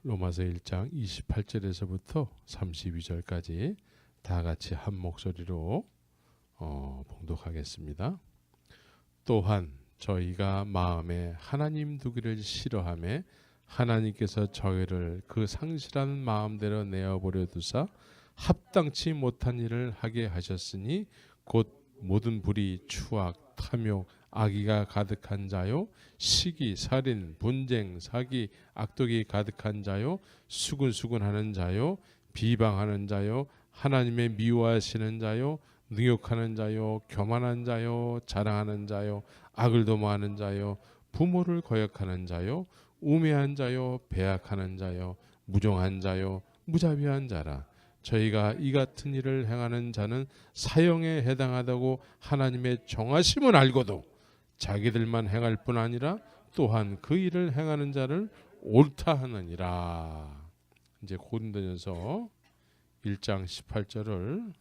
로마서 1장 28절에서부터 32절까지 다 같이 한 목소리로 봉독하겠습니다. 또한 저희가 마음에 하나님 두기를 싫어하며 하나님께서 저희를 그 상실한 마음대로 내어버려 두사 합당치 못한 일을 하게 하셨으니 곧 모든 불의, 추악, 탐욕, 악의가 가득한 자요, 시기, 살인, 분쟁, 사기, 악독이 가득한 자요, 수군수군하는 자요, 비방하는 자요, 하나님의 미워하시는 자요, 능욕하는 자요, 교만한 자요, 자랑하는 자요, 악을 도모하는 자요, 부모를 거역하는 자요, 우매한 자요, 배악하는 자요, 무정한 자요, 무자비한 자라. 저희가 이 같은 일을 행하는 자는 사형에 해당하다고 하나님의 정하심을 알고도 자기들만 행할 뿐 아니라 또한 그 일을 행하는 자를 옳다 하느니라. 이제 고린도전서 1장 18절을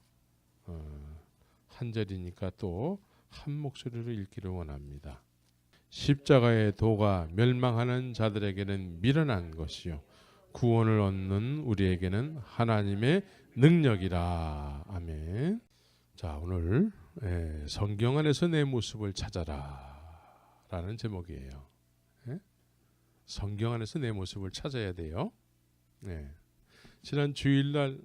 한 절이니까 또 한 목소리로 읽기를 원합니다. 십자가의 도가 멸망하는 자들에게는 미련한 것이요 구원을 얻는 우리에게는 하나님의 능력이라. 아멘. 자, 오늘 성경 안에서 내 모습을 찾아라 라는 제목이에요. 성경 안에서 내 모습을 찾아야 돼요. 지난 주일날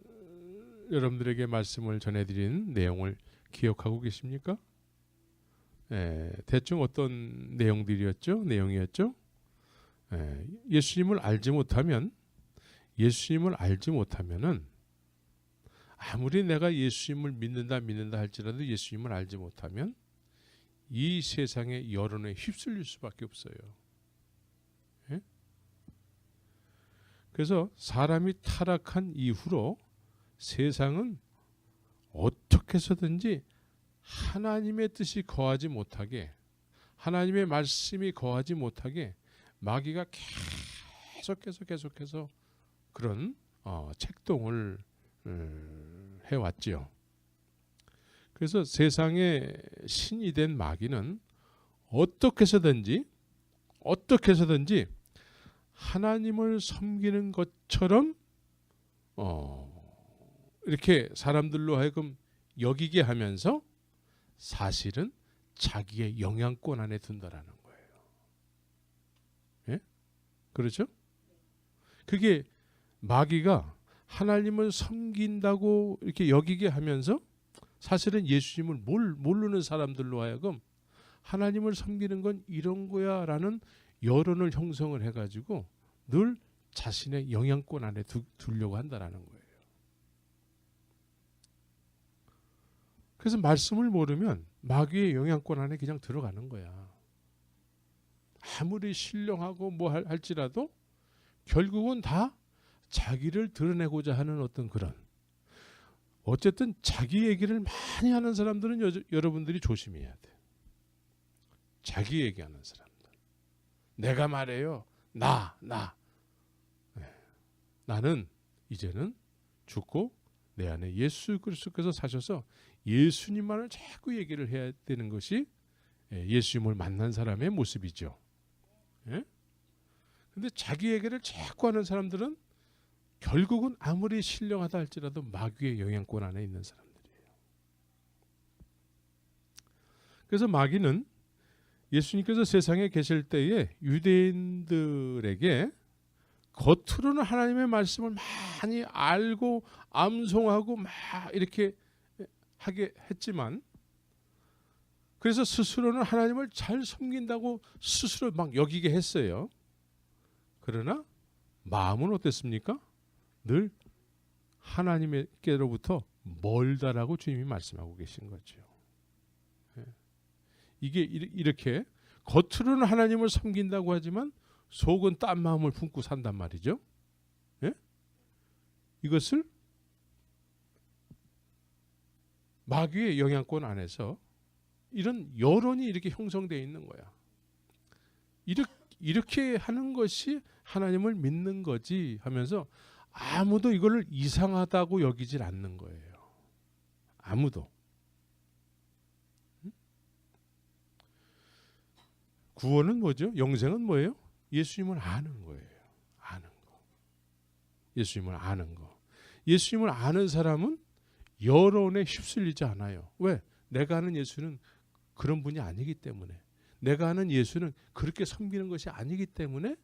여러분들에게 말씀을 전해드린 내용을 기억하고 계십니까? 대충 어떤 내용이었죠? 예수님을 알지 못하면은 아무리 내가 예수님을 믿는다 할지라도 예수님을 알지 못하면 이 세상의 여론에 휩쓸릴 수밖에 없어요. 그래서 사람이 타락한 이후로 세상은 어떻게 해서든지 하나님의 뜻이 거하지 못하게, 하나님의 말씀이 거하지 못하게 마귀가 계속해서 그런 책동을 해왔지요. 그래서 세상의 신이 된 마귀는 어떻게 해서든지 하나님을 섬기는 것처럼 이렇게 사람들로 하여금 여기게 하면서 사실은 자기의 영향권 안에 둔다라는 거예요. 그렇죠? 그게 마귀가 하나님을 섬긴다고 이렇게 여기게 하면서 사실은 예수님을 모르는 사람들로 하여금 하나님을 섬기는 건 이런 거야 라는 여론을 형성을 해가지고 늘 자신의 영향권 안에 두려고 한다라는 거예요. 그래서 말씀을 모르면 마귀의 영향권 안에 그냥 들어가는 거야. 아무리 신령하고 뭐 할지라도 결국은 다 자기를 드러내고자 하는 어떤 그런, 어쨌든 자기 얘기를 많이 하는 사람들은 여러분들이 조심해야 돼. 자기 얘기하는 사람들. 내가 말해요. 나는 이제는 죽고 내 안에 예수 그리스도께서 사셔서 예수님만을 자꾸 얘기를 해야 되는 것이 예수님을 만난 사람의 모습이죠. 근데 자기 얘기를 자꾸 하는 사람들은 결국은 아무리 신령하다 할지라도 마귀의 영향권 안에 있는 사람들이에요. 그래서 마귀는 예수님께서 세상에 계실 때에 유대인들에게 겉으로는 하나님의 말씀을 많이 알고 암송하고 막 이렇게 하게 했지만, 그래서 스스로는 하나님을 잘 섬긴다고 스스로 막 여기게 했어요. 그러나 마음은 어땠습니까? 늘 하나님께로부터 멀다라고 주님이 말씀하고 계신 거죠. 이게 이렇게 겉으로는 하나님을 섬긴다고 하지만 속은 딴 마음을 품고 산단 말이죠. 이것을 마귀의 영향권 안에서 이런 여론이 이렇게 형성되어 있는 거야. 이렇게 하는 것이 하나님을 믿는 거지 하면서 아무도 이거를 이상하다고 여기질 않는 거예요. 아무도. 구원은 뭐죠? 영생은 뭐예요? 예수님을 아는 거예요. 아는 거. 예수님을 아는 거. 예수님을 아는 사람은 여론에 휩쓸리지 않아요. 왜? 내가 아는 예수는 그런 분이 아니기 때문에, 내가 아는 예수는 그렇게 섬기는 것이 아니기 때문에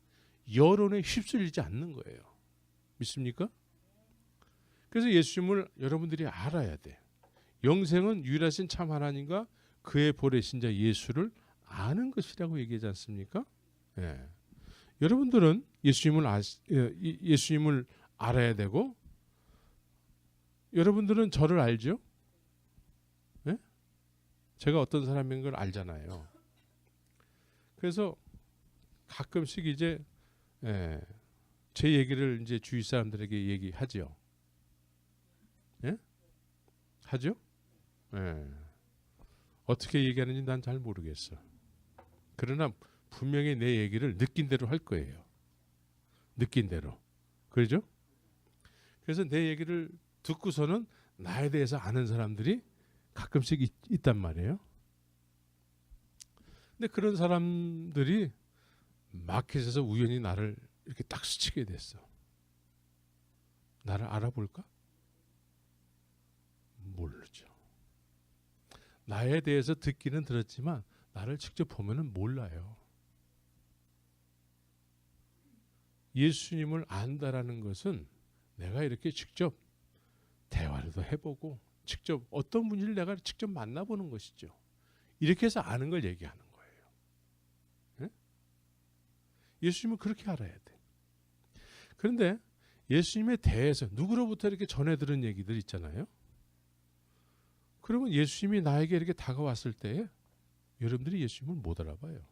여론에 휩쓸리지 않는 거예요. 믿습니까? 그래서 예수님을 여러분들이 알아야 돼. 영생은 유일하신 참 하나님과 그의 보내신 자 예수를 아는 것이라고 얘기하지 않습니까? 예. 여러분들은 예수님을 알아야 되고, 여러분들은 저를 알죠? 예? 제가 어떤 사람인 걸 알잖아요. 그래서 가끔씩 이제 제 얘기를 이제 주위 사람들에게 얘기하죠. 예? 하죠? 예. 어떻게 얘기하는지 난 잘 모르겠어. 그러나 분명히 내 얘기를 느낀 대로 할 거예요. 느낀 대로. 그러죠? 그래서 내 얘기를 듣고서는 나에 대해서 아는 사람들이 가끔씩 있단 말이에요. 근데 그런 사람들이 마켓에서 우연히 나를 이렇게 딱 스치게 됐어. 나를 알아볼까? 모르죠. 나에 대해서 듣기는 들었지만 나를 직접 보면은 몰라요. 예수님을 안다라는 것은 내가 이렇게 직접 대화를 해보고 직접 어떤 분인지를 내가 직접 만나보는 것이죠. 이렇게 해서 아는 걸 얘기하는 거예요. 네? 예수님은 그렇게 알아야 돼. 그런데 예수님에 대해서 누구로부터 이렇게 전해 들은 얘기들 있잖아요. 그러면 예수님이 나에게 이렇게 다가왔을 때 여러분들이 예수님을 못 알아봐요.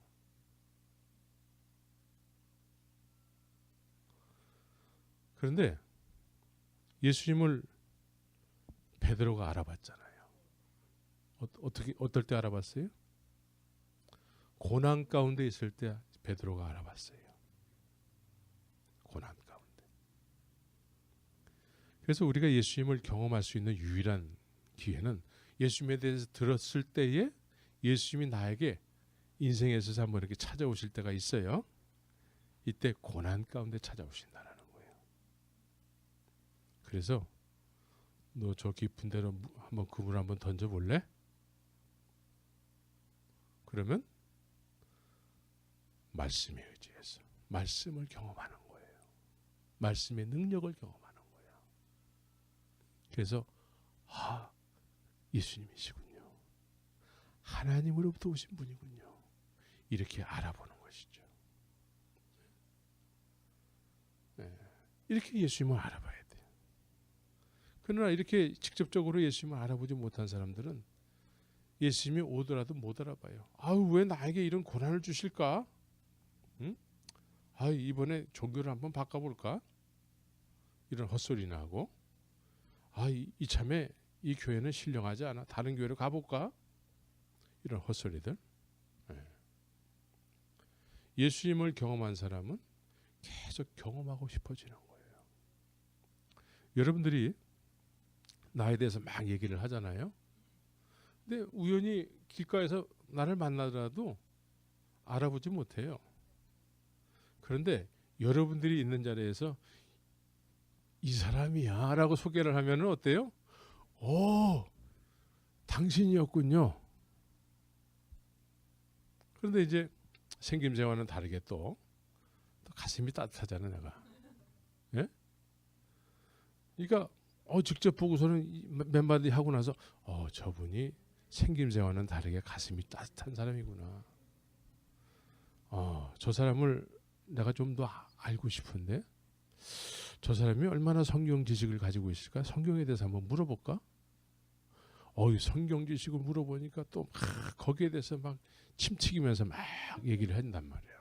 그런데 예수님을 베드로가 알아봤잖아요. 어떨 때 알아봤어요? 고난 가운데 있을 때 베드로가 알아봤어요. 고난 가운데. 그래서 우리가 예수님을 경험할 수 있는 유일한 기회는 예수님에 대해서 들었을 때에 예수님이 나에게 인생에 있어서 한번 이렇게 찾아오실 때가 있어요. 이때 고난 가운데 찾아오신다라는 거예요. 그래서 너 저 깊은 데로 한번 그물 한번 던져볼래? 그러면 말씀에 의지해서 말씀을 경험하는 거예요. 말씀의 능력을 경험하는 거예요. 그래서 예수님이시군요. 하나님으로부터 오신 분이군요. 이렇게 알아보는 것이죠. 네. 이렇게 예수님을 알아봐야 돼요. 그러나 이렇게 직접적으로 예수님을 알아보지 못한 사람들은 예수님이 오더라도 못 알아봐요. 왜 나에게 이런 고난을 주실까? 응? 이번에 종교를 한번 바꿔볼까? 이런 헛소리나 하고, 이참에 이 교회는 신령하지 않아. 다른 교회로 가볼까? 이런 헛소리들. 예수님을 경험한 사람은 계속 경험하고 싶어지는 거예요. 여러분들이 나에 대해서 막 얘기를 하잖아요. 근데 우연히 길가에서 나를 만나더라도 알아보지 못해요. 그런데 여러분들이 있는 자리에서 이 사람이야 라고 소개를 하면 어때요? 당신이었군요. 그런데 이제 생김새와는 다르게 또 가슴이 따뜻하잖아요, 내가. 예? 그러니까 직접 보고서는 몇 마디 하고 나서 저분이 생김새와는 다르게 가슴이 따뜻한 사람이구나. 저 사람을 내가 좀 더 알고 싶은데 저 사람이 얼마나 성경 지식을 가지고 있을까? 성경에 대해서 한번 물어볼까? 성경 지식을 물어보니까 또 막 거기에 대해서 막 침튀기면서 막 얘기를 한단 말이에요.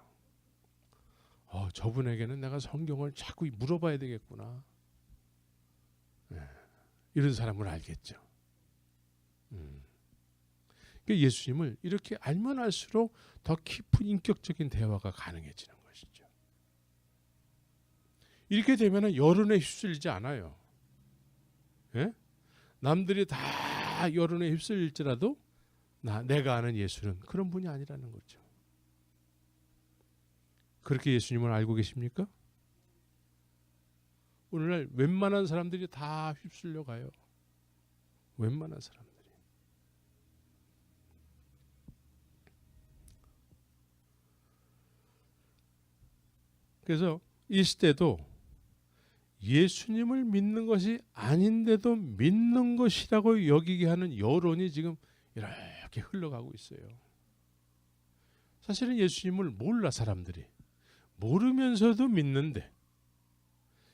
저분에게는 내가 성경을 자꾸 물어봐야 되겠구나. 이런 사람을 알겠죠. 그러니까 예수님을 이렇게 알면 알수록 더 깊은 인격적인 대화가 가능해지는 것이죠. 이렇게 되면 여론에 휩쓸리지 않아요. 예? 남들이 다 여론에 휩쓸릴지라도 내가 아는 예수는 그런 분이 아니라는 거죠. 그렇게 예수님을 알고 계십니까? 오늘날 웬만한 사람들이 다 휩쓸려 가요. 웬만한 사람들이. 그래서 이 시대도 예수님을 믿는 것이 아닌데도 믿는 것이라고 여기게 하는 여론이 지금 이렇게 흘러가고 있어요. 사실은 예수님을 몰라 사람들이. 모르면서도 믿는데,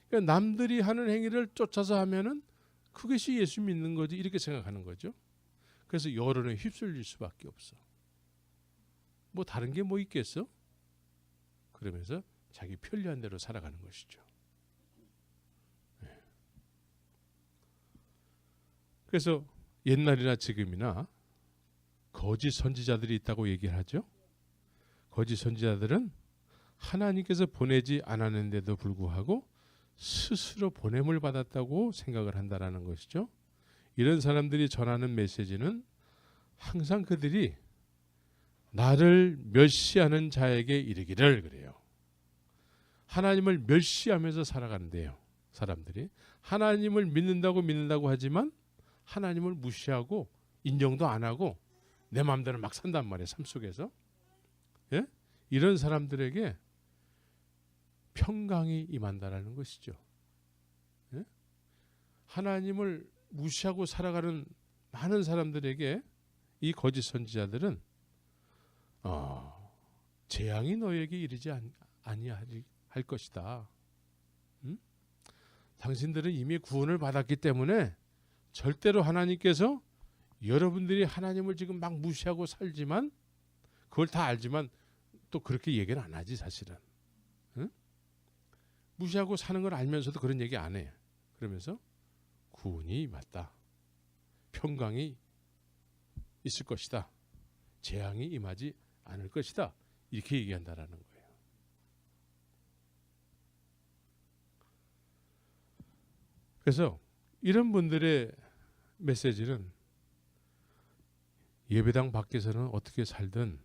그러니까 남들이 하는 행위를 쫓아서 하면은 그것이 예수 믿는 거지 이렇게 생각하는 거죠. 그래서 여론에 휩쓸릴 수밖에 없어. 뭐 다른 게 뭐 있겠어? 그러면서 자기 편리한 대로 살아가는 것이죠. 그래서 옛날이나 지금이나 거짓 선지자들이 있다고 얘기를 하죠. 거짓 선지자들은 하나님께서 보내지 않았는데도 불구하고 스스로 보냄을 받았다고 생각을 한다라는 것이죠. 이런 사람들이 전하는 메시지는 항상 그들이 나를 멸시하는 자에게 이르기를 그래요. 하나님을 멸시하면서 살아간대요. 사람들이 하나님을 믿는다고 하지만 하나님을 무시하고 인정도 안 하고 내 마음대로 막 산단 말이에요. 삶 속에서. 예? 이런 사람들에게 평강이 임한다라는 것이죠. 예? 하나님을 무시하고 살아가는 많은 사람들에게 이 거짓 선지자들은 재앙이 너에게 이르지 아니할 것이다. 당신들은 이미 구원을 받았기 때문에 절대로 하나님께서 여러분들이 하나님을 지금 막 무시하고 살지만 그걸 다 알지만 또 그렇게 얘기는 안 하지 사실은. 응? 무시하고 사는 걸 알면서도 그런 얘기 안 해. 그러면서 구원이 맞다. 평강이 있을 것이다. 재앙이 임하지 않을 것이다. 이렇게 얘기한다라는 거예요. 그래서 이런 분들의 메시지는 예배당 밖에서는 어떻게 살든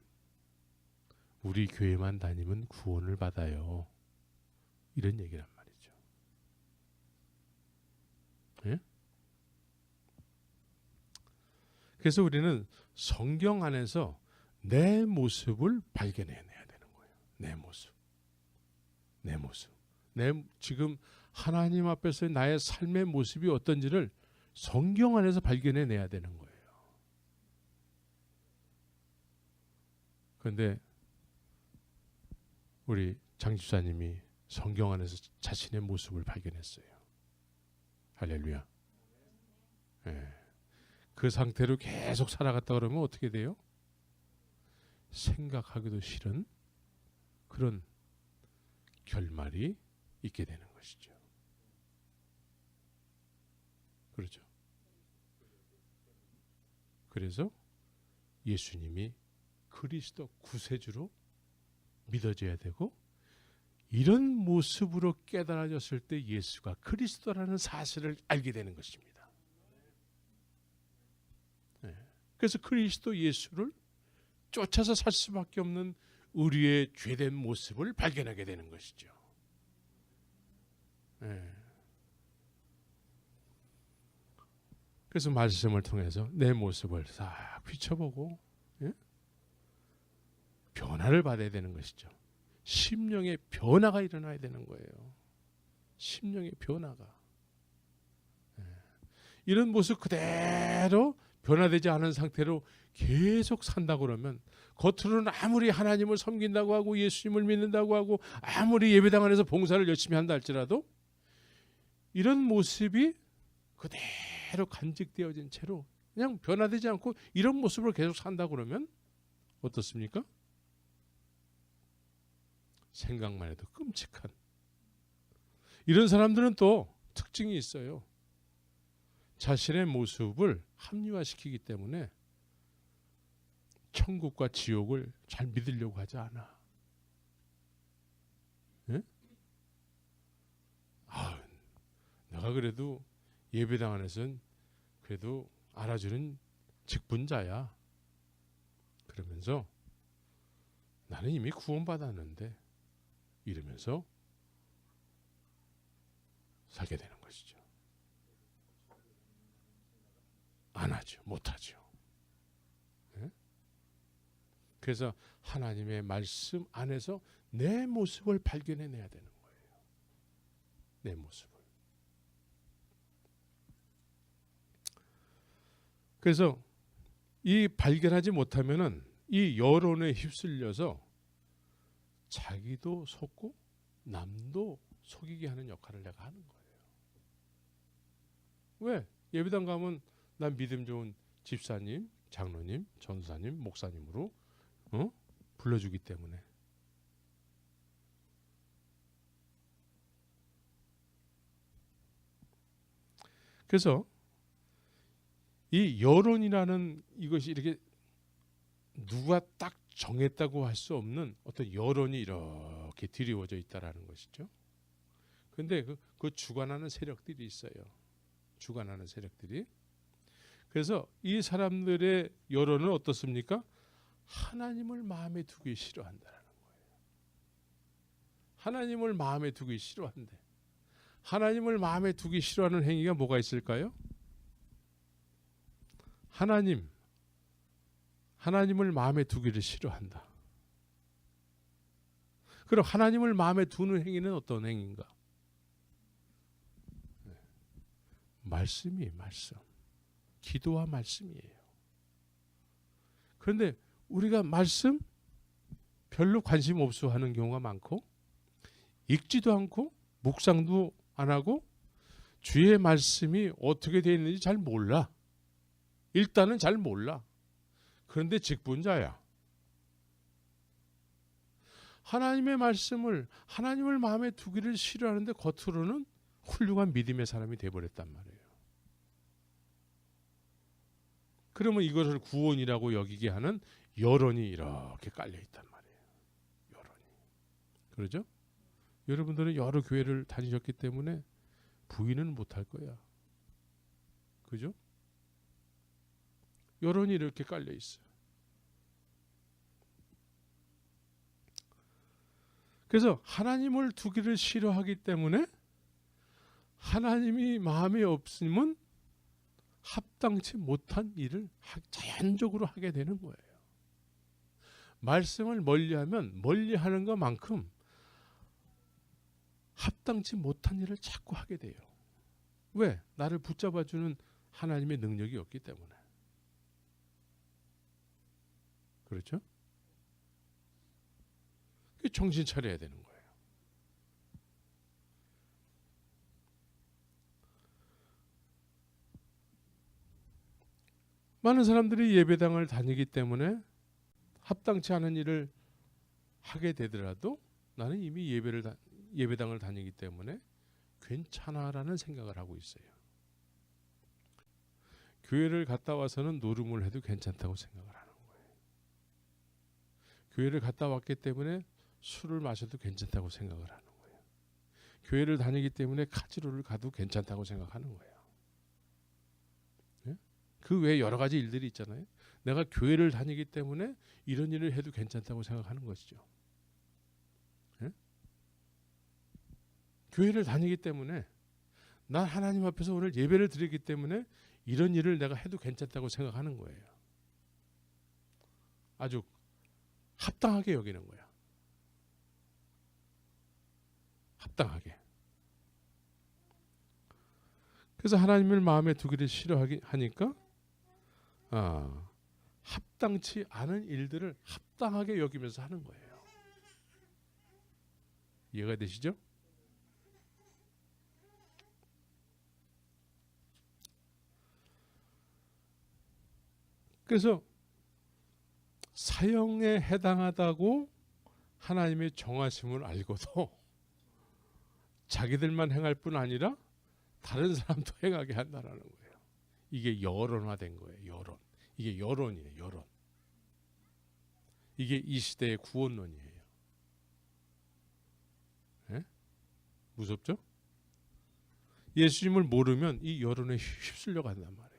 우리 교회만 다니면 구원을 받아요. 이런 얘기란 말이죠. 예? 그래서 우리는 성경 안에서 내 모습을 발견해내야 되는 거예요. 내 모습. 내 모습. 지금 하나님 앞에서 나의 삶의 모습이 어떤지를 성경 안에서 발견해내야 되는 거예요. 그런데 우리 장 집사님이 성경 안에서 자신의 모습을 발견했어요. 할렐루야. 예. 그 상태로 계속 살아갔다 그러면 어떻게 돼요? 생각하기도 싫은 그런 결말이 있게 되는 것이죠. 그렇죠. 그래서 예수님이 그리스도 구세주로 믿어져야 되고 이런 모습으로 깨달아졌을 때 예수가 그리스도라는 사실을 알게 되는 것입니다. 네. 그래서 그리스도 예수를 쫓아서 살 수밖에 없는 우리의 죄된 모습을 발견하게 되는 것이죠. 네. 그래서 말씀을 통해서 내 모습을 싹 비춰보고 변화를 받아야 되는 것이죠. 심령의 변화가 일어나야 되는 거예요. 심령의 변화가. 이런 모습 그대로 변화되지 않은 상태로 계속 산다 그러면 겉으로는 아무리 하나님을 섬긴다고 하고 예수님을 믿는다고 하고 아무리 예배당 안에서 봉사를 열심히 한다 할지라도 이런 모습이 그대로 간직되어진 채로 그냥 변화되지 않고 이런 모습으로 계속 산다 그러면 어떻습니까? 생각만 해도 끔찍한 이런 사람들은 또 특징이 있어요. 자신의 모습을 합리화시키기 때문에 천국과 지옥을 잘 믿으려고 하지 않아. 예? 내가 그래도 예배당 안에서는 그래도 알아주는 직분자야. 그러면서 나는 이미 구원받았는데 이러면서 살게 되는 것이죠. 안 하죠. 못 하죠. 예? 그래서 하나님의 말씀 안에서 내 모습을 발견해내야 되는 거예요. 내 모습을. 그래서 이 발견하지 못하면은 이 여론에 휩쓸려서 자기도 속고 남도 속이게 하는 역할을 내가 하는 거예요. 왜? 예배당 가면 난 믿음 좋은 집사님, 장로님, 전사님, 목사님으로 불러주기 때문에. 그래서 이 여론이라는 이것이 이렇게 누가 딱 정했다고 할 수 없는 어떤 여론이 이렇게 드리워져 있다라는 것이죠. 그런데 그 주관하는 세력들이 있어요. 주관하는 세력들이. 그래서 이 사람들의 여론은 어떻습니까? 하나님을 마음에 두기 싫어한다라는 거예요. 하나님을 마음에 두기 싫어한대. 하나님을 마음에 두기 싫어하는 행위가 뭐가 있을까요? 하나님을 마음에 두기를 싫어한다. 그럼 하나님을 마음에 두는 행위는 어떤 행위인가? 말씀이에요. 말씀. 기도와 말씀이에요. 그런데 우리가 말씀 별로 관심 없어 하는 경우가 많고 읽지도 않고 묵상도 안 하고 주의 말씀이 어떻게 되어 있는지 잘 몰라. 일단은 잘 몰라. 그런데 직분자야. 하나님의 말씀을 하나님을 마음에 두기를 싫어하는데 겉으로는 훌륭한 믿음의 사람이 돼버렸단 말이에요. 그러면 이것을 구원이라고 여기게 하는 여론이 이렇게 깔려있단 말이에요. 여론이. 그러죠? 여러분들은 여러 교회를 다니셨기 때문에 부인은 못할 거야. 그죠? 여론이 이렇게 깔려있어요. 그래서 하나님을 두기를 싫어하기 때문에 하나님이 마음에 없으면 합당치 못한 일을 자연적으로 하게 되는 거예요. 말씀을 멀리하면 멀리하는 것만큼 합당치 못한 일을 자꾸 하게 돼요. 왜? 나를 붙잡아주는 하나님의 능력이 없기 때문에. 그렇죠? 정신 차려야 되는 거예요. 많은 사람들이 예배당을 다니기 때문에 합당치 않은 일을 하게 되더라도 나는 이미 예배당을 다니기 때문에 괜찮아라는 생각을 하고 있어요. 교회를 갔다 와서는 노름을 해도 괜찮다고 생각을 하는 거예요. 교회를 갔다 왔기 때문에 술을 마셔도 괜찮다고 생각을 하는 거예요. 교회를 다니기 때문에 카지노를 가도 괜찮다고 생각하는 거예요. 네? 그 외에 여러 가지 일들이 있잖아요. 내가 교회를 다니기 때문에 이런 일을 해도 괜찮다고 생각하는 것이죠. 네? 교회를 다니기 때문에 난 하나님 앞에서 오늘 예배를 드리기 때문에 이런 일을 내가 해도 괜찮다고 생각하는 거예요. 아주 합당하게 여기는 거야. 합당하게. 그래서 하나님을 마음에 두기를 싫어하니까 합당치 않은 일들을 합당하게 여기면서 하는 거예요. 이해가 되시죠? 그래서 사형에 해당하다고 하나님의 정하심을 알고도 자기들만 행할 뿐 아니라 다른 사람도 행하게 한다는 거예요. 이게 여론화된 거예요. 여론. 이게 여론이에요. 여론. 이게 이 시대의 구원론이에요. 네? 무섭죠? 예수님을 모르면 이 여론에 휩쓸려 간단 말이에요.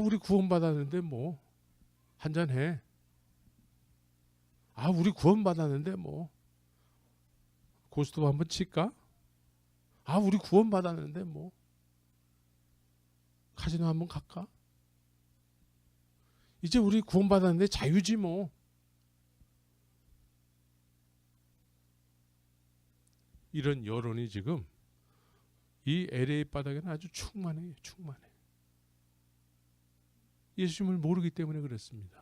우리 구원받았는데 뭐 한잔해. 우리 구원받았는데 뭐 고스톱 한번 칠까? 아, 우리 구원 받았는데 뭐 카지노 한번 갈까? 이제 우리 구원 받았는데 자유지 뭐. 이런 여론이 지금 이 LA 바닥에는 아주 충만해요. 충만해. 예수님을 모르기 때문에 그렇습니다.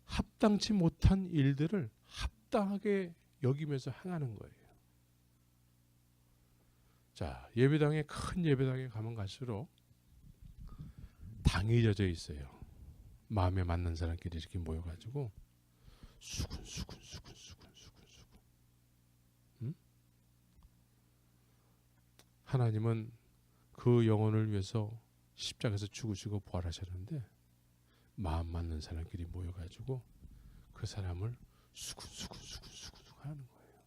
합당치 못한 일들을 합당하게 여기면서 행하는 거예요. 자, 예배당에, 큰 예배당에 가면 갈수록 당이 젖어 있어요. 마음에 맞는 사람끼리 이렇게 모여가지고 수군. 응? 하나님은 그 영혼을 위해서 십자가에서 죽으시고 부활하셨는데 마음 맞는 사람끼리 모여가지고 그 사람을 수군 하는 거예요.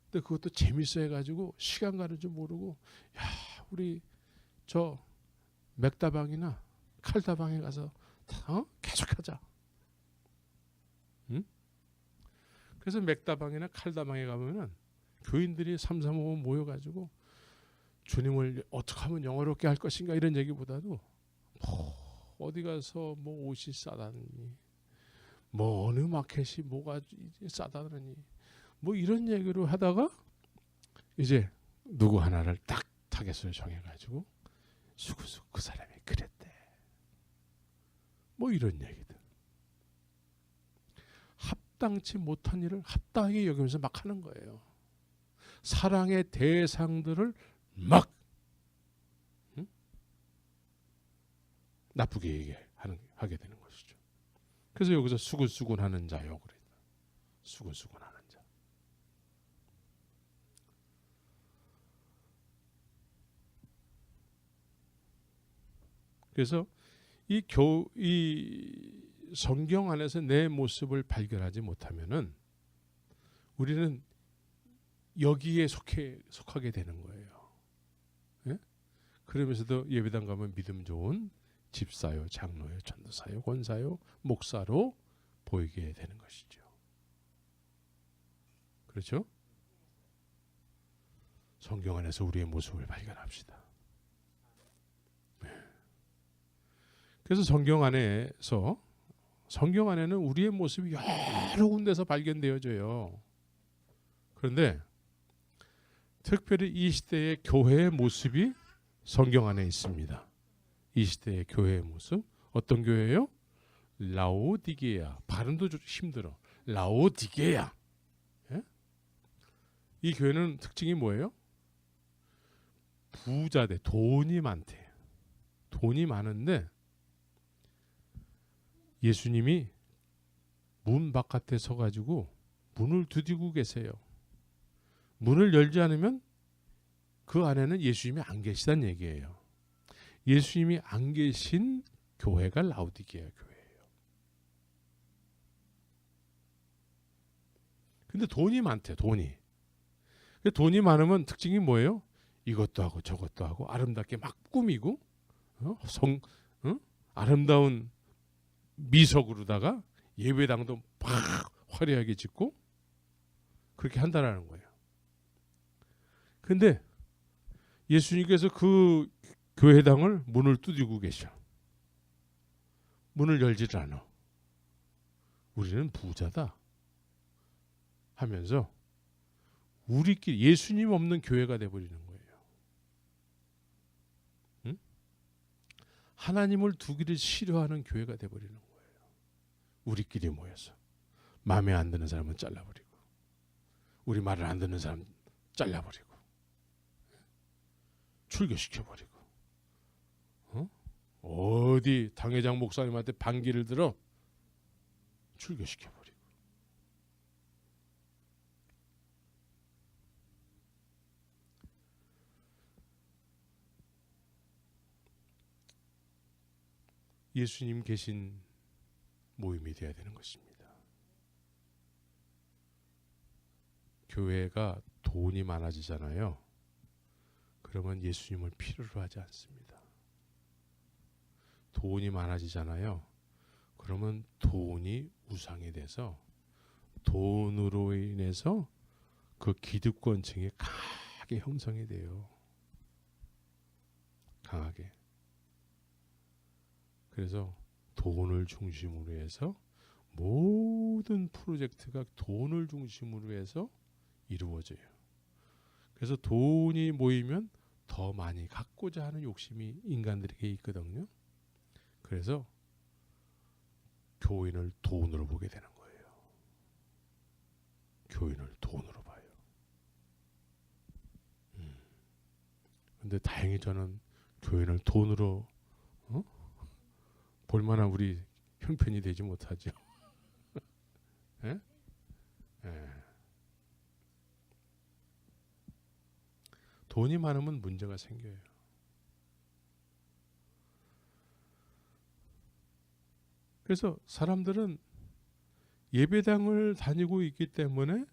근데 그것도 재밌어 해가지고 시간 가는 줄 모르고, 야, 우리 저 맥다방이나 칼다방에 가서 계속하자. 응? 그래서 맥다방이나 칼다방에 가면은 교인들이 3, 4, 5 모여가지고 주님을 어떻게 하면 영화롭게 할 것인가 이런 얘기보다도 뭐 어디 가서 뭐 옷이 싸다느니, 뭐 어느 마켓이 뭐가 싸다느니, 뭐 이런 얘기로 하다가 이제 누구 하나를 딱 타겟으로 정해가지고 수구수구 그 사람이 그랬대. 뭐 이런 얘기들. 합당치 못한 일을 합당하게 여기면서 막 하는 거예요. 사랑의 대상들을 막 나쁘게 하게 되는 것이죠. 그래서 여기서 수군수군하는 자요. 그래요. 수군수군하는 자. 그래서 이 성경 안에서 내 모습을 발견하지 못하면은 우리는 여기에 속하게 되는 거예요. 예? 그러면서도 예배당 가면 믿음 좋은 집사요, 장로요, 전도사요, 권사요, 목사로 보이게 되는 것이죠. 그렇죠? 성경 안에서 우리의 모습을 발견합시다. 그래서 성경 안에는 우리의 모습이 여러 군데서 발견되어져요. 그런데 특별히 이 시대의 교회의 모습이 성경 안에 있습니다. 이 시대의 교회의 모습. 어떤 교회예요? 라오디게아. 발음도 좀 힘들어. 라오디게아. 예? 이 교회는 특징이 뭐예요? 부자대, 돈이 많대. 돈이 많은데 예수님이 문 바깥에 서가지고 문을 두드리고 계세요. 문을 열지 않으면 그 안에는 예수님이 안 계시다는 얘기예요. 예수님이 안 계신 교회가 라오디게아 교회예요. 근데 돈이 많대. 돈이 많으면 특징이 뭐예요? 이것도 하고 저것도 하고 아름답게 막 꾸미고 아름다운 미석으로다가 예배당도 막 화려하게 짓고 그렇게 한다라는 거예요. 근데 예수님께서 그 교회당을 문을 두드리고 계셔. 문을 열지를 않아. 우리는 부자다 하면서 우리끼리 예수님 없는 교회가 돼버리는 거예요. 응? 하나님을 두기를 싫어하는 교회가 돼버리는 거예요. 우리끼리 모여서 마음에 안 드는 사람은 잘라버리고 우리 말을 안 듣는 사람 잘라버리고 출교시켜버리고 어디 당회장 목사님한테 반기를 들어 출교시켜버리고 예수님 계신 모임이 되어야 되는 것입니다. 교회가 돈이 많아지잖아요. 그러면 예수님을 필요로 하지 않습니다. 돈이 많아지잖아요. 그러면 돈이 우상이 돼서 돈으로 인해서 그 기득권층이 강하게 형성이 돼요. 강하게. 그래서 돈을 중심으로 해서 모든 프로젝트가 돈을 중심으로 해서 이루어져요. 그래서 돈이 모이면 더 많이 갖고자 하는 욕심이 인간들에게 있거든요. 그래서 교인을 돈으로 보게 되는 거예요. 교인을 돈으로 봐요. 근데 다행히 저는 교인을 돈으로 볼만한 우리 형편이 되지 못하죠. 예? 예. 돈이 많으면 문제가 생겨요. 그래서 사람들은 예배당을 다니고 있기 때문에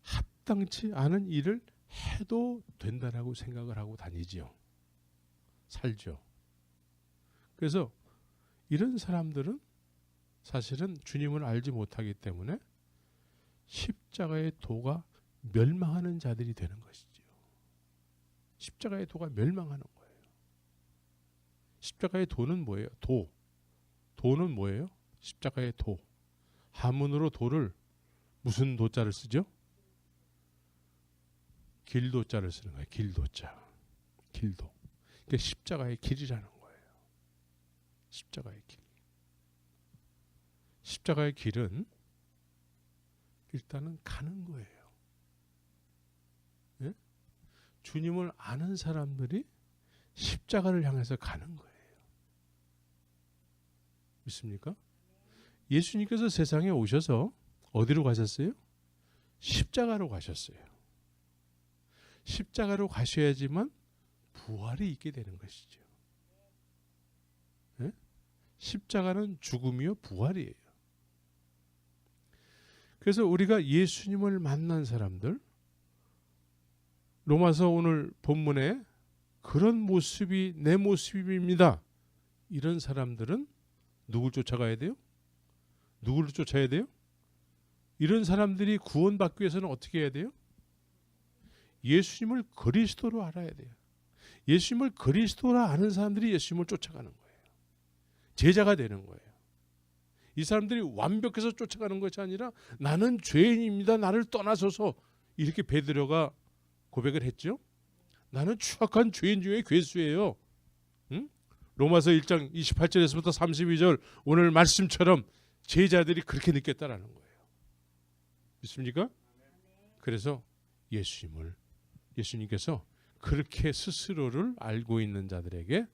합당치 않은 일을 해도 된다라고 생각을 하고 다니지요. 살죠. 그래서 이런 사람들은 사실은 주님을 알지 못하기 때문에 십자가의 도가 멸망하는 자들이 되는 것이죠. 십자가의 도가 멸망하는 거예요. 십자가의 도는 뭐예요? 도는 뭐예요? 십자가의 도. 한문으로 도를 무슨 도자를 쓰죠? 길도자를 쓰는 거예요. 길도자. 길도. 그게 십자가의 길이라는 거예요. 십자가의 길. 십자가의 길은 일단은 가는 거예요. 예? 주님을 아는 사람들이 십자가를 향해서 가는 거예요. 믿습니까? 예수님께서 세상에 오셔서 어디로 가셨어요? 십자가로 가셨어요. 십자가로 가셔야지만 부활이 있게 되는 것이죠. 예? 십자가는 죽음이요 부활이에요. 그래서 우리가 예수님을 만난 사람들, 로마서 오늘 본문에 그런 모습이 내 모습입니다. 이런 사람들은 누굴 쫓아가야 돼요? 누구를 쫓아야 돼요? 이런 사람들이 구원받기 위해서는 어떻게 해야 돼요? 예수님을 그리스도로 알아야 돼요. 예수님을 그리스도로 아는 사람들이 예수님을 쫓아가는 거예요. 제자가 되는 거예요. 이 사람들이 완벽해서 쫓아가는 것이 아니라 나는 죄인입니다. 나를 떠나소서. 이렇게 베드로가 고백을 했죠. 나는 추악한 죄인 중에 괴수예요. 응? 로마서 1장 28절에서부터 32절 오늘 말씀처럼 제자들이 그렇게 느꼈다라는 거예요. 믿습니까? 그래서 예수님께서 그렇게 스스로를 알고 있는 자들에게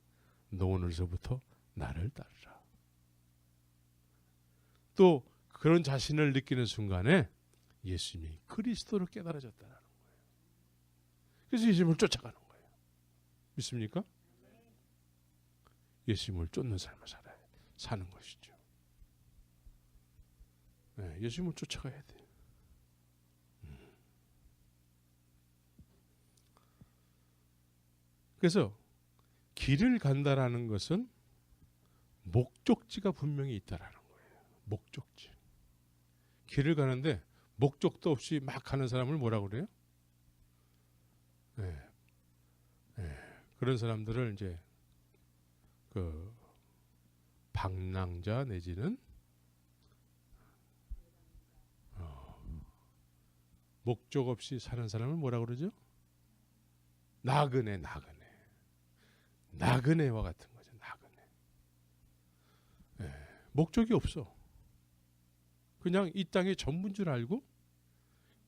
너 오늘서부터 나를 따르라. 또 그런 자신을 느끼는 순간에 예수님이 그리스도를 깨달아졌다는 거예요. 그래서 예수님을 쫓아가는 거예요. 믿습니까? 예수님을 쫓는 삶을 사는 것이죠. 네, 예수님을 쫓아가야 돼요. 그래서 길을 간다라는 것은 목적지가 분명히 있다라는 거예요. 목적지. 길을 가는데 목적도 없이 막 가는 사람을 뭐라고 그래요? 네. 네. 그런 사람들을 이제 그 방랑자 내지는 목적 없이 사는 사람을 뭐라고 그러죠? 나그네와 같은 거죠. 나그네. 네. 목적이 없어. 그냥 이 땅의 전부인 줄 알고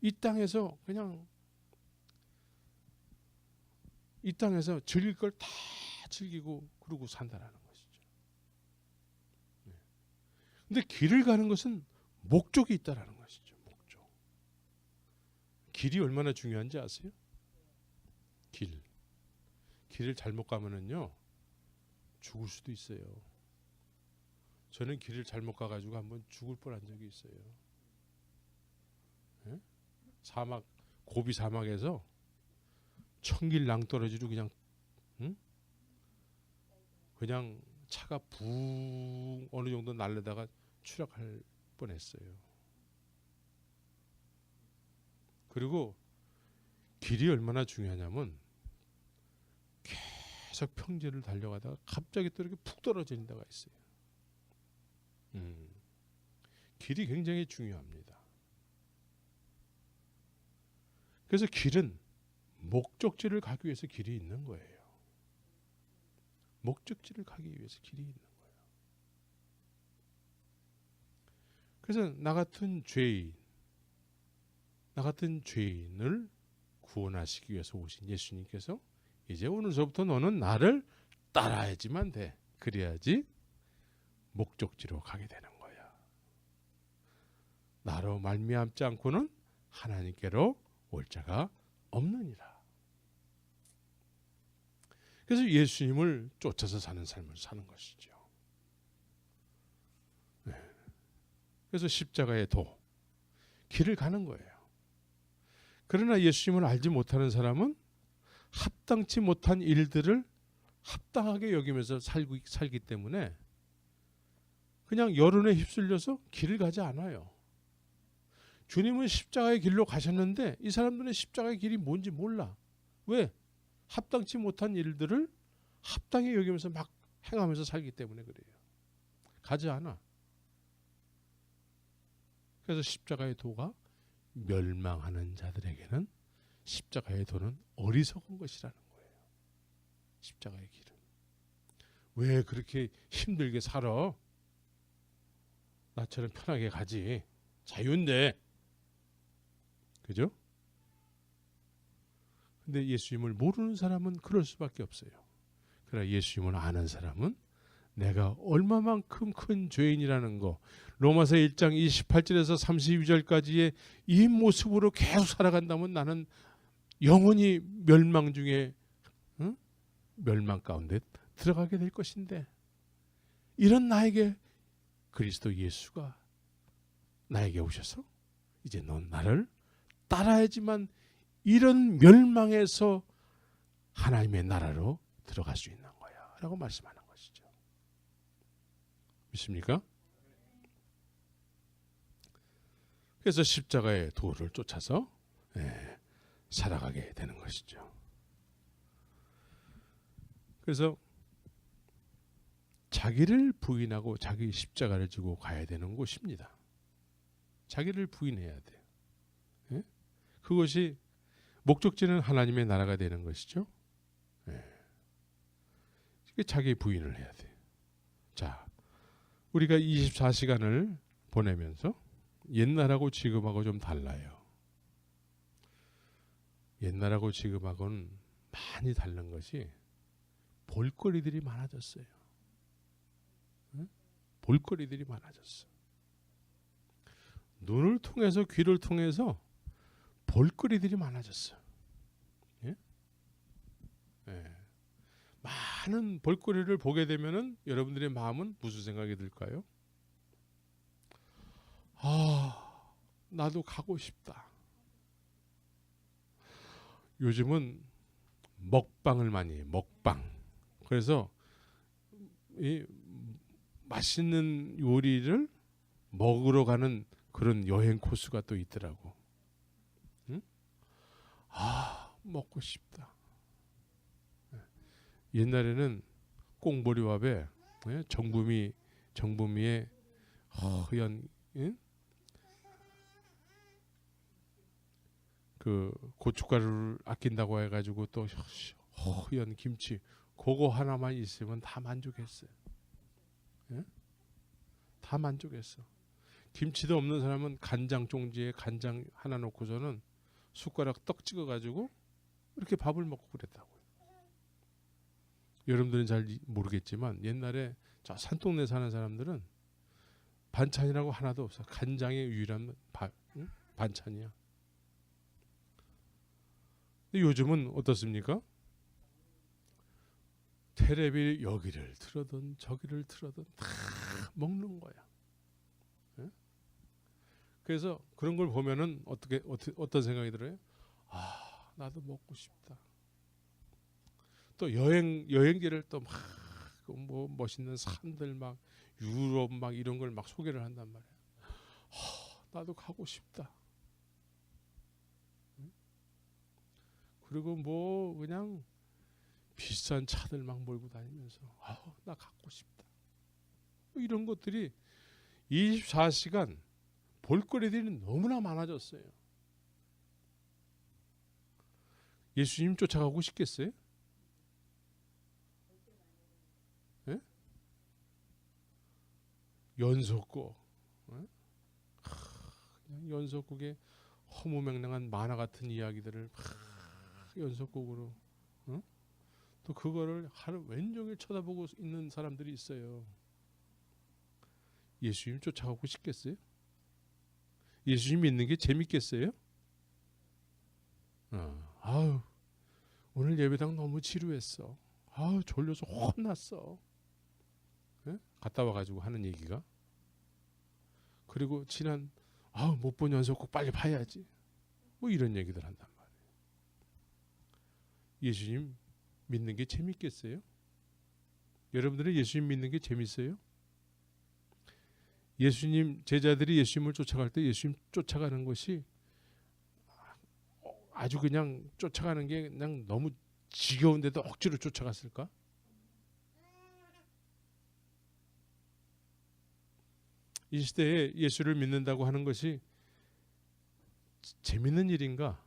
이 땅에서 그냥 이 땅에서 즐길 걸 다 즐기고 그러고 산다라는 것이죠. 네. 근데 길을 가는 것은 목적이 있다라는 것이죠. 목적. 길이 얼마나 중요한지 아세요? 길을 잘못 가면은요 죽을 수도 있어요. 저는 길을 잘못 가가지고 한번 죽을 뻔한 적이 있어요. 네? 고비 사막에서 천길 낭떠러지로 그냥 차가 붕 어느 정도 날려다가 추락할 뻔했어요. 그리고 길이 얼마나 중요하냐면 계속 평지를 달려가다가 갑자기 또 이렇게 푹 떨어지는 데가 있어요. 길이 굉장히 중요합니다. 그래서 길은 목적지를 가기 위해서 길이 있는 거예요. 목적지를 가기 위해서 길이 있는 거예요. 그래서 나 같은 죄인을 구원하시기 위해서 오신 예수님께서 이제 오늘서부터 너는 나를 따라야지만 돼. 그래야지 목적지로 가게 되는 거야. 나로 말미암지 않고는 하나님께로 올 자가 없느니라. 그래서 예수님을 쫓아서 사는 삶을 사는 것이죠. 네. 그래서 십자가의 도, 길을 가는 거예요. 그러나 예수님을 알지 못하는 사람은 합당치 못한 일들을 합당하게 여기면서 살기 때문에 그냥 여론에 휩쓸려서 길을 가지 않아요. 주님은 십자가의 길로 가셨는데 이 사람들은 십자가의 길이 뭔지 몰라. 왜? 합당치 못한 일들을 합당히 여기면서 막 행하면서 살기 때문에 그래요. 가지 않아. 그래서 십자가의 도가 멸망하는 자들에게는 십자가의 도는 어리석은 것이라는 거예요. 십자가의 길은. 왜 그렇게 힘들게 살아? 나처럼 편하게 가지. 자유인데. 그죠? 근데 예수님을 모르는 사람은 그럴 수밖에 없어요. 그러나 예수님을 아는 사람은 내가 얼마만큼 큰 죄인이라는 거, 로마서 1장 28절에서 32절까지의 이 모습으로 계속 살아간다면 나는 영원히 멸망 중에 멸망 가운데 들어가게 될 것인데, 이런 나에게 그리스도 예수가 나에게 오셔서 이제 넌 나를 따라야지만 이런 멸망에서 하나님의 나라로 들어갈 수 있는 거야 라고 말씀하는 것이죠. 믿습니까? 그래서 십자가의 도를 쫓아서 살아가게 되는 것이죠. 그래서 자기를 부인하고 자기 십자가를 지고 가야 되는 곳입니다. 자기를 부인해야 돼요. 예? 그것이 목적지는 하나님의 나라가 되는 것이죠. 자기 부인을 해야 돼요. 자, 우리가 24시간을 보내면서 옛날하고 지금하고 좀 달라요. 옛날하고 지금하고는 많이 다른 것이 볼거리들이 많아졌어요. 볼거리들이 많아졌어. 눈을 통해서 귀를 통해서 볼거리들이 많아졌어. 예? 예. 많은 볼거리를 보게 되면은 여러분들의 마음은 무슨 생각이 들까요? 아, 나도 가고 싶다. 요즘은 먹방을 많이 해요. 먹방. 그래서 이 맛있는 요리를 먹으러 가는 그런 여행 코스가 또 있더라고. 응? 아, 먹고 싶다. 옛날에는 꽁보리밥에 정부미의 허연 그 고춧가루를 아낀다고 해가지고 또 허연 김치 그거 하나만 있으면 다 만족했어요. 예? 다 만족했어. 김치도 없는 사람은 간장 종지에 간장 하나 놓고서는 숟가락 떡 찍어가지고 이렇게 밥을 먹고 그랬다고요. 여러분들은 잘 모르겠지만 옛날에 저 산동네 사는 사람들은 반찬이라고 하나도 없어. 간장의 유일한 반찬이야. 근데 요즘은 어떻습니까? 텔레비 여기를 틀어든 저기를 틀어든 다 먹는 거야. 예? 그래서 그런 걸 보면은 어떤 생각이 들어요? 아, 나도 먹고 싶다. 또 여행지를 또 막 뭐 멋있는 산들 막 유럽 막 이런 걸 막 소개를 한단 말이야. 나도 가고 싶다. 그리고 뭐 그냥 비싼 차들 막 몰고 다니면서 나 갖고 싶다. 뭐 이런 것들이 24시간 볼거리들이 너무나 많아졌어요. 예수님 쫓아가고 싶겠어요? 예? 연속곡, 그냥 연속곡에 허무맹랑한 만화 같은 이야기들을 연속곡으로, 또 그거를 하루 왼종일 쳐다보고 있는 사람들이 있어요. 예수님 쫓아가고 싶겠어요? 예수님 믿는 게 재밌겠어요? 아유, 오늘 예배당 너무 지루했어. 아유, 졸려서 혼났어. 예? 갔다 와가지고 하는 얘기가. 그리고 지난 못 본 연속곡 빨리 봐야지. 뭐 이런 얘기들 한단 말이에요. 예수님 믿는 게 재밌겠어요? 여러분들은 예수님 믿는 게 재밌어요? 예수님 제자들이 예수님을 쫓아갈 때 예수님 쫓아가는 것이 아주 그냥 쫓아가는 게 그냥 너무 지겨운데도 억지로 쫓아갔을까? 이 시대에 예수를 믿는다고 하는 것이 재밌는 일인가?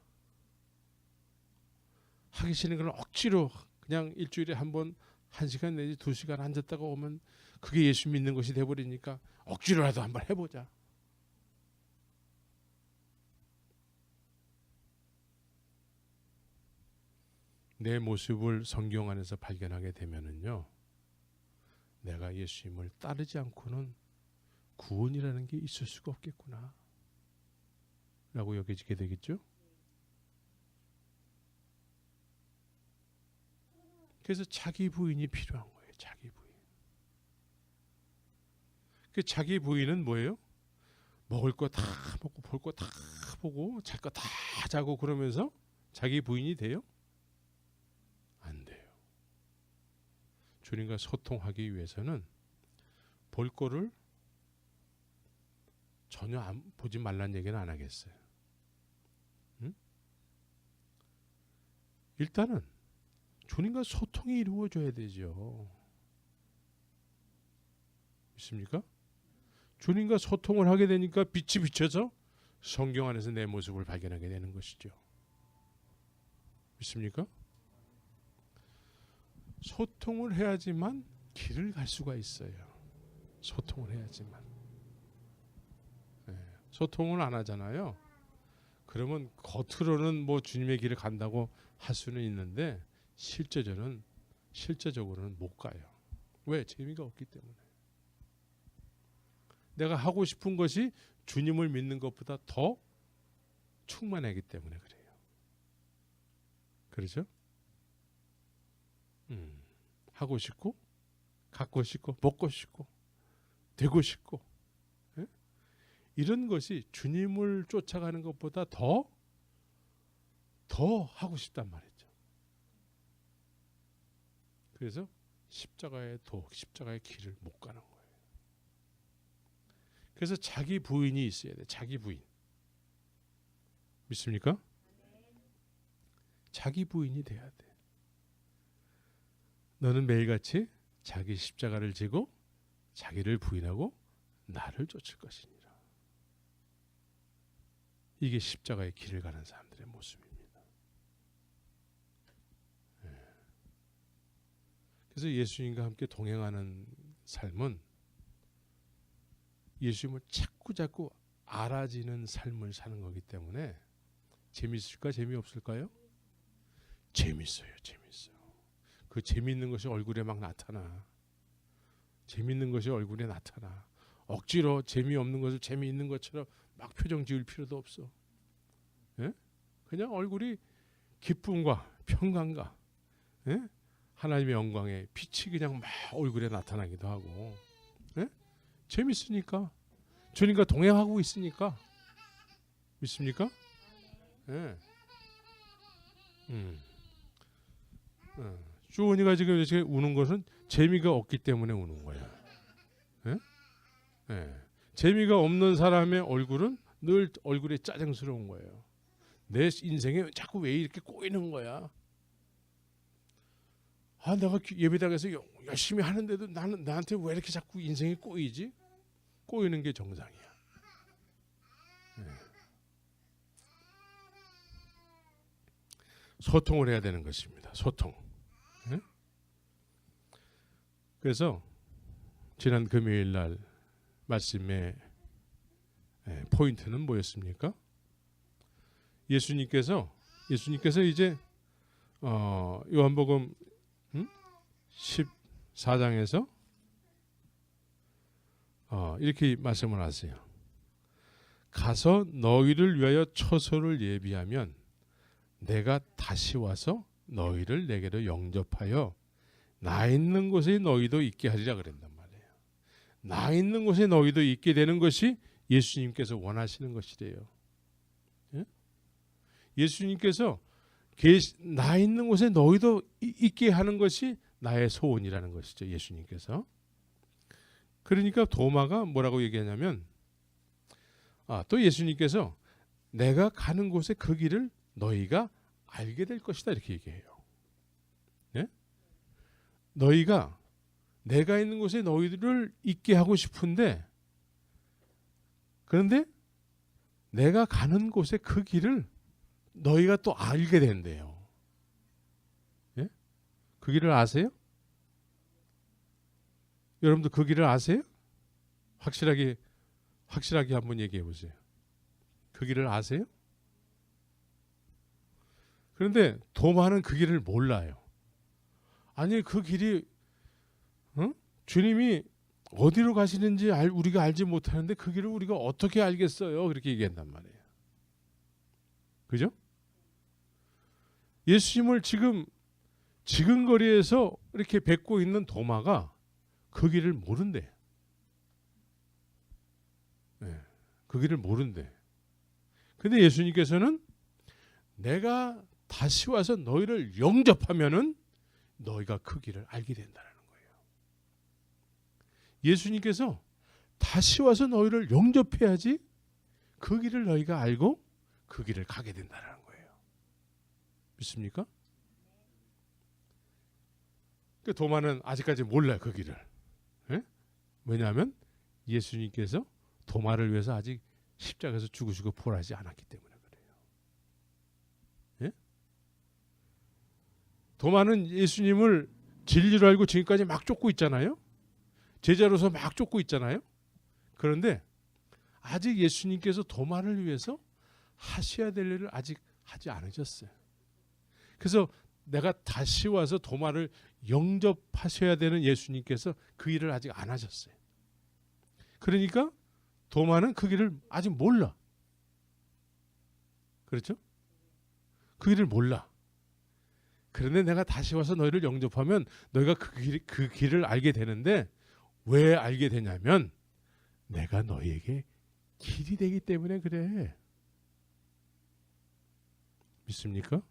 하기 싫은 걸 억지로 그냥 일주일에 한 번 1시간 내지 2시간 앉았다가 오면 그게 예수 믿는 것이 돼버리니까 억지로라도 한번 해보자. 내 모습을 성경 안에서 발견하게 되면은요, 내가 예수님을 따르지 않고는 구원이라는 게 있을 수가 없겠구나 라고 여겨지게 되겠죠. 그래서 자기 부인이 필요한 거예요. 자기 부인. 그 자기 부인은 뭐예요? 먹을 거 다 먹고 볼 거 다 보고 잘 거 다 자고 그러면서 자기 부인이 돼요? 안 돼요. 주님과 소통하기 위해서는 볼 거를 전혀 보지 말란 얘기는 안 하겠어요. 응? 일단은 주님과 소통이 이루어져야 되죠. 믿습니까? 주님과 소통을 하게 되니까 빛이 비쳐서 성경 안에서 내 모습을 발견하게 되는 것이죠. 믿습니까? 소통을 해야지만 길을 갈 수가 있어요. 소통을 해야지만. 소통을 안 하잖아요. 그러면 겉으로는 뭐 주님의 길을 간다고 할 수는 있는데 실제적으로는 못 가요. 왜? 재미가 없기 때문에. 내가 하고 싶은 것이 주님을 믿는 것보다 더 충만하기 때문에 그래요. 그렇죠? 하고 싶고 갖고 싶고 먹고 싶고 되고 싶고 이런 것이 주님을 쫓아가는 것보다 더 하고 싶단 말이죠. 그래서 십자가의 길을 못 가는 거예요. 그래서 자기 부인이 있어야 돼. 자기 부인. 믿습니까? 자기 부인이 돼야 돼. 너는 매일같이 자기 십자가를 지고 자기를 부인하고 나를 쫓을 것이니라. 이게 십자가의 길을 가는 사람들의 모습입니다. 그래서 예수님과 함께 동행하는 삶은 예수님을 자꾸 알아지는 삶을 사는 거기 때문에 재밌을까 재미없을까요? 재밌어요. 그 재밌는 것이 얼굴에 막 나타나. 재밌는 것이 얼굴에 나타나. 억지로 재미없는 것을 재미있는 것처럼 막 표정 지을 필요도 없어. 예? 그냥 얼굴이 기쁨과 평강과 하나님의 영광의 빛이 그냥 막 얼굴에 나타나기도 하고 재밌으니까 주님과 동행하고 있으니까. 믿습니까? 주원이가 지금 이렇게 우는 것은 재미가 없기 때문에 우는 거야. 재미가 없는 사람의 얼굴은 늘 얼굴에 짜증스러운 거예요. 내 인생에 자꾸 왜 이렇게 꼬이는 거야? 아, 내가 예배당에서 열심히 하는데도 나한테 왜 이렇게 자꾸 인생이 꼬이지? 꼬이는 게 정상이야. 네. 소통을 해야 되는 것입니다. 소통. 네? 그래서 지난 금요일 날 말씀의 포인트는 뭐였습니까? 예수님께서 이제 요한복음 14장에서 이렇게 말씀을 하세요. 가서 너희를 위하여 처소를 예비하면 내가 다시 와서 너희를 내게로 영접하여 나 있는 곳에 너희도 있게 하리라 그랬단 말이에요. 나 있는 곳에 너희도 있게 되는 것이 예수님께서 원하시는 것이래요. 예? 예수님께서 나 있는 곳에 너희도 있게 하는 것이 나의 소원이라는 것이죠. 예수님께서. 그러니까 도마가 뭐라고 얘기하냐면 또 예수님께서 내가 가는 곳에 그 길을 너희가 알게 될 것이다 이렇게 얘기해요. 네? 너희가 내가 있는 곳에 너희들을 있게 하고 싶은데 그런데 내가 가는 곳에 그 길을 너희가 또 알게 된대요. 예? 그 길을 아세요? 여러분들 그 길을 아세요? 확실하게 한번 얘기해 보세요. 그 길을 아세요? 그런데 도마는 그 길을 몰라요. 아니 그 길이 주님이 어디로 가시는지 우리가 알지 못하는데 그 길을 우리가 어떻게 알겠어요? 그렇게 얘기한단 말이에요. 그죠? 예수님을 지금 지근거리에서 이렇게 뵙고 있는 도마가 그 길을 모른대. 네, 그 길을 모른대. 근데 예수님께서는 내가 다시 와서 너희를 영접하면은 너희가 그 길을 알게 된다는 거예요. 예수님께서 다시 와서 너희를 영접해야지 그 길을 너희가 알고 그 길을 가게 된다는 거예요. 믿습니까? 그 도마는 아직까지 몰라요, 그 길을. 예? 왜냐하면 예수님께서 도마를 위해서 아직 십자가에서 죽으시고 부활하지 않았기 때문에 그래요. 예? 도마는 예수님을 진리로 알고 지금까지 막 쫓고 있잖아요. 제자로서 막 쫓고 있잖아요. 그런데 아직 예수님께서 도마를 위해서 하셔야 될 일을 아직 하지 않으셨어요. 그래서 내가 다시 와서 도마를 영접하셔야 되는 예수님께서 그 일을 아직 안 하셨어요. 그러니까 도마는 그 길을 아직 몰라. 그렇죠? 그 길을 몰라. 그런데 내가 다시 와서 너희를 영접하면 너희가 그 길을 알게 되는데 왜 알게 되냐면 내가 너희에게 길이 되기 때문에 그래. 믿습니까?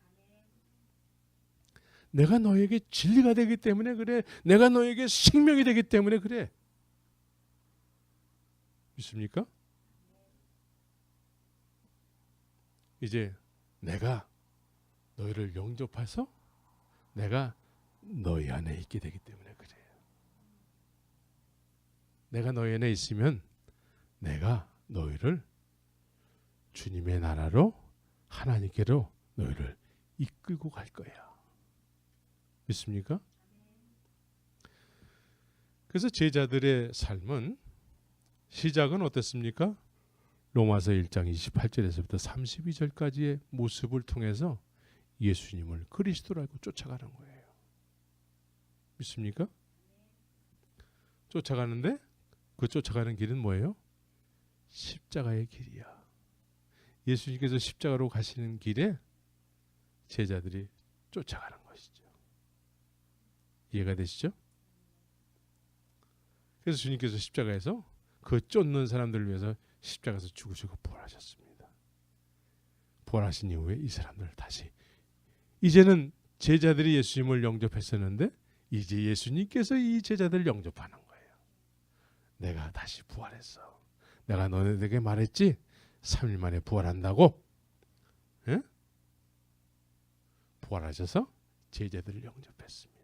내가 너에게 진리가 되기 때문에 그래. 내가 너에게 생명이 되기 때문에 그래. 믿습니까? 이제 내가 너희를 영접해서 내가 너희 안에 있게 되기 때문에 그래요. 내가 너희 안에 있으면 내가 너희를 주님의 나라로 하나님께로 너희를 이끌고 갈 거야. 믿습니까? 그래서 제자들의 삶은 시작은 어땠습니까? 로마서 1장 28절에서부터 32절까지의 모습을 통해서 예수님을 그리스도로 알고 쫓아가는 거예요. 믿습니까? 쫓아가는데 그 쫓아가는 길은 뭐예요? 십자가의 길이야. 예수님께서 십자가로 가시는 길에 제자들이 쫓아가는 것이죠. 이해가 되시죠? 그래서 주님께서 십자가에서 그 쫓는 사람들을 위해서 십자가에서 죽으시고 부활하셨습니다. 부활하신 이후에 이 사람들을 다시 이제는 제자들이 예수님을 영접했었는데 이제 예수님께서 이 제자들을 영접하는 거예요. 내가 다시 부활했어. 내가 너네들에게 말했지 3일 만에 부활한다고. 예? 부활하셔서 제자들을 영접했습니다.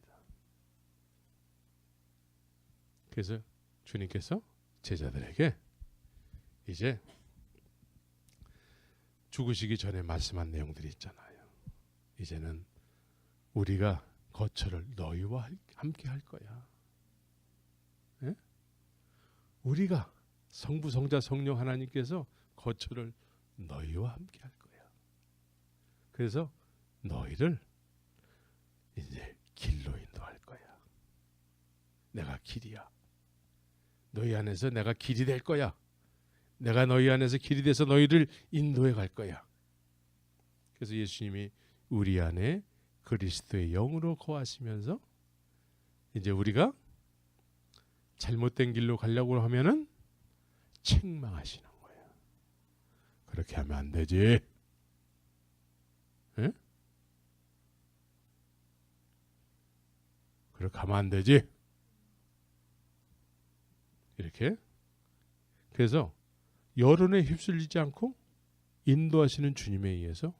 그래서 주님께서 제자들에게 이제 죽으시기 전에 말씀한 내용들이 있잖아요. 이제는 우리가 거처를 너희와 함께 할 거야. 예? 우리가 성부, 성자, 성령 하나님께서 거처를 너희와 함께 할 거야. 그래서 너희를 이제 길로 인도할 거야. 내가 길이야. 너희 안에서 내가 길이 될 거야. 내가 너희 안에서 길이 돼서 너희를 인도해 갈 거야. 그래서 예수님이 우리 안에 그리스도의 영으로 거하시면서 이제 우리가 잘못된 길로 가려고 하면은 책망하시는 거예요. 그렇게 하면 안 되지. 예? 그렇게 하면 안 되지. 이렇게. 그래서 여론에 휩쓸리지 않고 인도하시는 주님에 의해서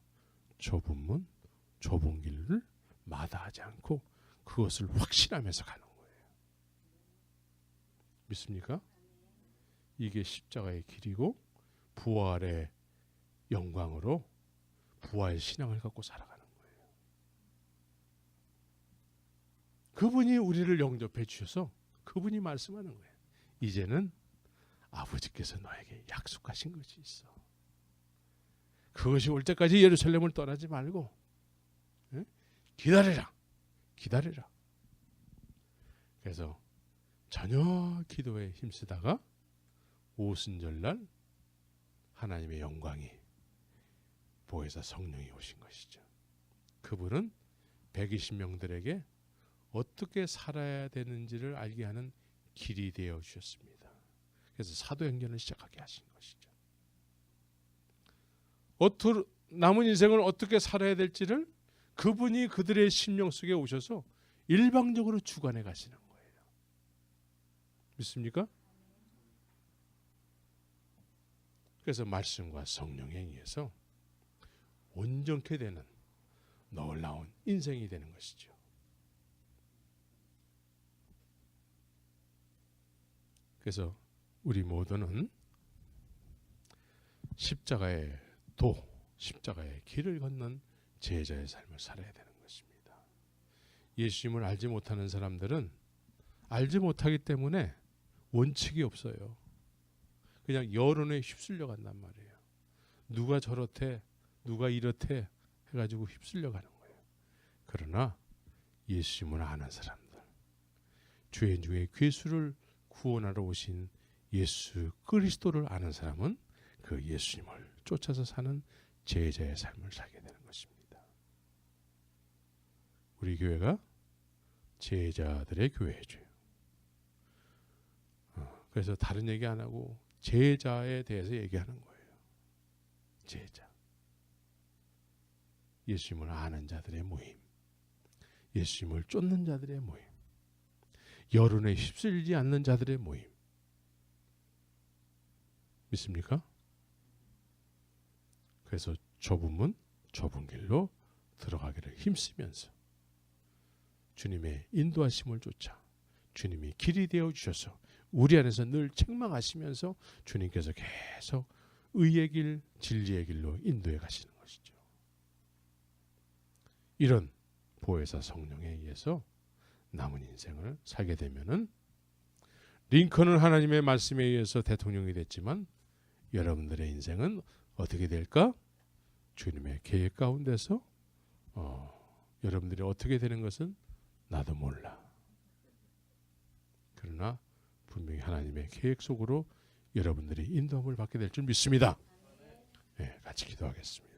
좁은 문, 좁은 길을 마다하지 않고 그것을 확신하면서 가는 거예요. 믿습니까? 이게 십자가의 길이고 부활의 영광으로 부활 신앙을 갖고 살아가는 거예요. 그분이 우리를 영접해 주셔서 그분이 말씀하는 거예요. 이제는 아버지께서 너에게 약속하신 것이 있어. 그것이 올 때까지 예루살렘을 떠나지 말고 기다리라. 기다리라. 그래서 전혀 기도에 힘쓰다가 오순절날 하나님의 영광이 보혜사 성령이 오신 것이죠. 그분은 120명들에게 어떻게 살아야 되는지를 알게 하는 길이 되어 주셨습니다. 그래서 사도행전을 시작하게 하신 것이죠. 남은 인생을 어떻게 살아야 될지를 그분이 그들의 심령 속에 오셔서 일방적으로 주관해 가시는 거예요. 믿습니까? 그래서 말씀과 성령에 의해서 온전케 되는 놀라운 인생이 되는 것이죠. 그래서 우리 모두는 십자가의 십자가의 길을 걷는 제자의 삶을 살아야 되는 것입니다. 예수님을 알지 못하는 사람들은 알지 못하기 때문에 원칙이 없어요. 그냥 여론에 휩쓸려 간단 말이에요. 누가 저렇대, 누가 이렇대 해가지고 휩쓸려 가는 거예요. 그러나 예수님을 아는 사람들, 죄인 중에 괴수를 구원하러 오신 예수 그리스도를 아는 사람은 그 예수님을 쫓아서 사는 제자의 삶을 살게 되는 것입니다. 우리 교회가 제자들의 교회죠. 그래서 다른 얘기 안 하고 제자에 대해서 얘기하는 거예요. 제자. 예수님을 아는 자들의 모임. 예수님을 쫓는 자들의 모임. 여론에 휩쓸리지 않는 자들의 모임. 믿습니까? 그래서 좁은 문, 좁은 길로 들어가기를 힘쓰면서 주님의 인도하심을 쫓아 주님이 길이 되어 주셔서 우리 안에서 늘 책망하시면서 주님께서 계속 의의 길, 진리의 길로 인도해 가시는 것이죠. 이런 보혜사 성령에 의해서 남은 인생을 살게 되면은 링컨은 하나님의 말씀에 의해서 대통령이 됐지만 여러분들의 인생은 어떻게 될까? 주님의 계획 가운데서 여러분들이 어떻게 되는 것은 나도 몰라. 그러나 분명히 하나님의 계획 속으로 여러분들이 인도함을 받게 될 줄 믿습니다. 네, 같이 기도하겠습니다.